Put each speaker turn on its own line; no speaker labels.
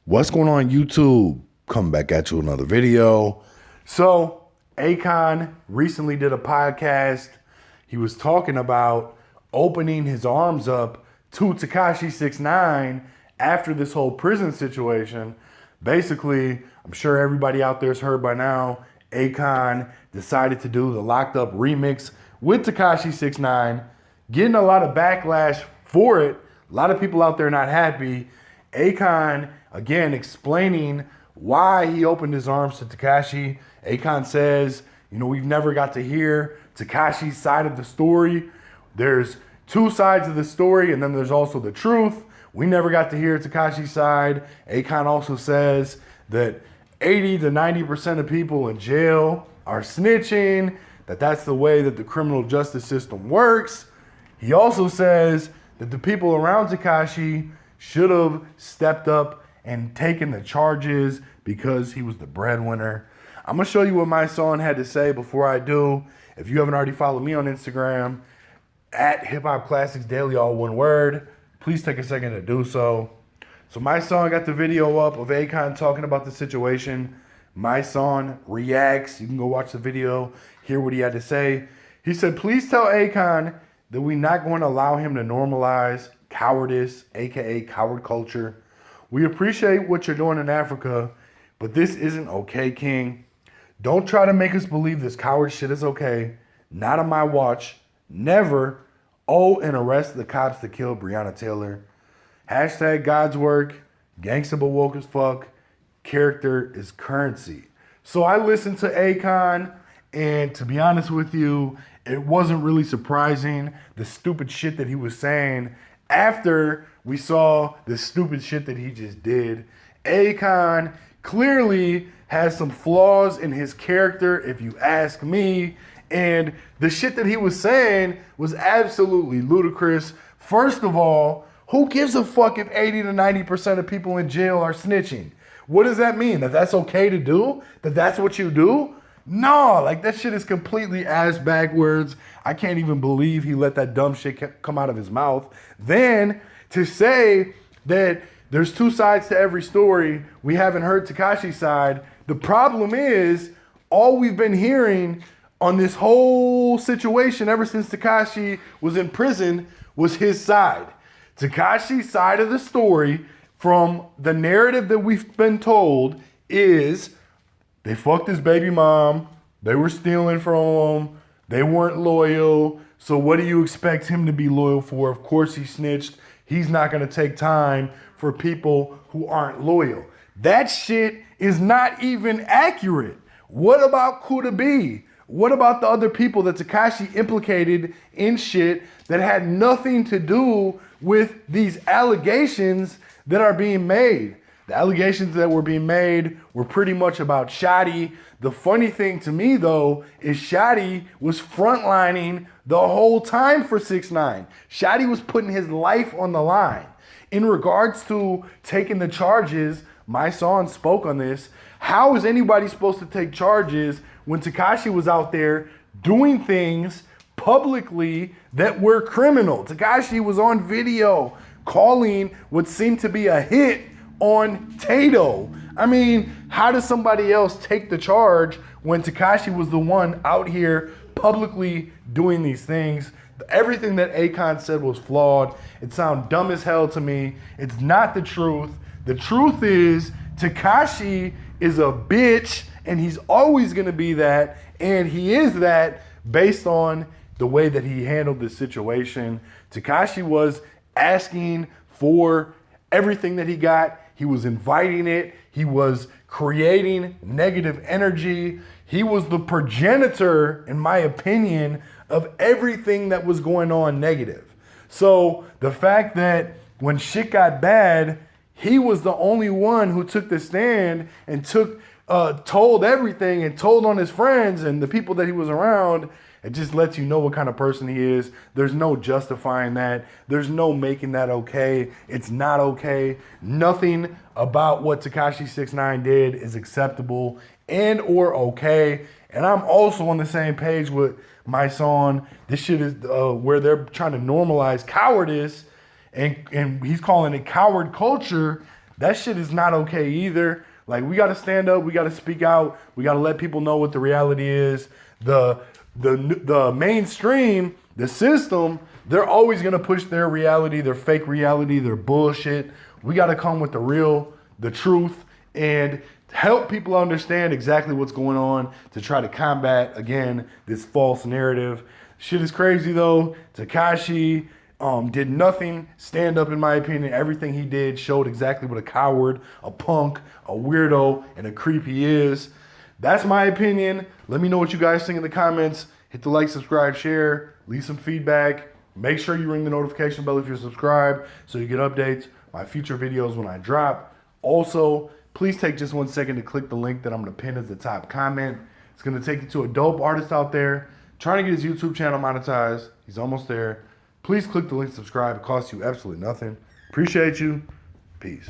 What's going on, YouTube? Coming back at you with another video. So AKON recently did a podcast. He was talking about opening his arms up to Tekashi 6IX9 after this whole prison situation. Basically, I'm sure everybody out there's heard by now, AKON decided to do the Locked Up remix with Tekashi 6IX9, getting a lot of backlash for it. A lot of people out there not happy. AKON, again, explaining why he opened his arms to Tekashi. AKON says, we've never got to hear Tekashi's side of the story. There's two sides of the story, and then there's also the truth. We never got to hear Tekashi's side. AKON also says that 80 to 90% of people in jail are snitching, that's the way that the criminal justice system works. He also says that the people around Tekashi should have stepped up and taken the charges because he was the breadwinner. I'm going to show you what MYSONNE had to say before I do. If you haven't already followed me on Instagram, at Hip Hop Classics Daily, all one word, please take a second to do so. So MYSONNE got the video up of AKON talking about the situation. MYSONNE reacts. You can go watch the video, hear what he had to say. He said, please tell AKON that we're not going to allow him to normalize cowardice, aka coward culture. We appreciate what you're doing in Africa, but this isn't okay, King. Don't try to make us believe this coward shit is okay. Not on my watch. Never. Oh, and arrest the cops that killed Breonna Taylor. Hashtag God's work. Gangsta but woke as fuck. Character is currency. So I listened to AKON, and to be honest with you, it wasn't really surprising, the stupid shit that he was saying after we saw the stupid shit that he just did. AKON clearly has some flaws in his character, if you ask me. And the shit that he was saying was absolutely ludicrous. First of all, who gives a fuck if 80 to 90% of people in jail are snitching? What does that mean? That that's okay to do? That that's what you do? No, that shit is completely ass backwards. I can't even believe he let that dumb shit come out of his mouth. Then to say that there's two sides to every story, we haven't heard Tekashi's side. The problem is, all we've been hearing on this whole situation ever since Tekashi was in prison was his side. Tekashi's side of the story from the narrative that we've been told is they fucked his baby mom. They were stealing from him. They weren't loyal. So what do you expect him to be loyal for? Of course he snitched. He's not going to take time for people who aren't loyal. That shit is not even accurate. What about Kuda B? What about the other people that Tekashi implicated in shit that had nothing to do with these allegations that are being made? The allegations that were being made were pretty much about Shotty. The funny thing to me, though, is Shotty was frontlining the whole time for 6IX9INE. Shotty was putting his life on the line. In regards to taking the charges, MYSONNE spoke on this. How is anybody supposed to take charges when Tekashi was out there doing things publicly that were criminal? Tekashi was on video calling what seemed to be a hit on Tato. I mean, how does somebody else take the charge when Tekashi was the one out here publicly doing these things? Everything that AKON said was flawed. It sounded dumb as hell to me. It's not the truth. The truth is Tekashi is a bitch, and he's always going to be that, and he is that based on the way that he handled the situation. Tekashi was asking for everything that he got. He was inviting it. He was creating negative energy. He was the progenitor, in my opinion, of everything that was going on negative. So the fact that when shit got bad, he was the only one who took the stand and told everything and told on his friends and the people that he was around. It just lets you know what kind of person he is. There's no justifying that. There's no making that okay. It's not okay. Nothing about what Tekashi 6IX9INE did is acceptable and or okay. And I'm also on the same page with MYSONNE. This shit is where they're trying to normalize cowardice, and he's calling it coward culture. That shit is not okay either. Like, we got to stand up. We got to speak out. We got to let people know what the reality is. The mainstream, the system, they're always going to push their reality, their fake reality, their bullshit. We got to come with the truth, and help people understand exactly what's going on to try to combat, again, this false narrative. Shit is crazy, though. Tekashi did nothing stand up, in my opinion. Everything he did showed exactly what a coward, a punk, a weirdo, and a creep he is. That's my opinion. Let me know what you guys think in the comments. Hit the like, subscribe, share, leave some feedback. Make sure you ring the notification bell if you're subscribed so you get updates, my future videos when I drop. Also, please take just 1 second to click the link that I'm going to pin as the top comment. It's going to take you to a dope artist out there trying to get his YouTube channel monetized. He's almost there. Please click the link, subscribe. It costs you absolutely nothing. Appreciate you. Peace.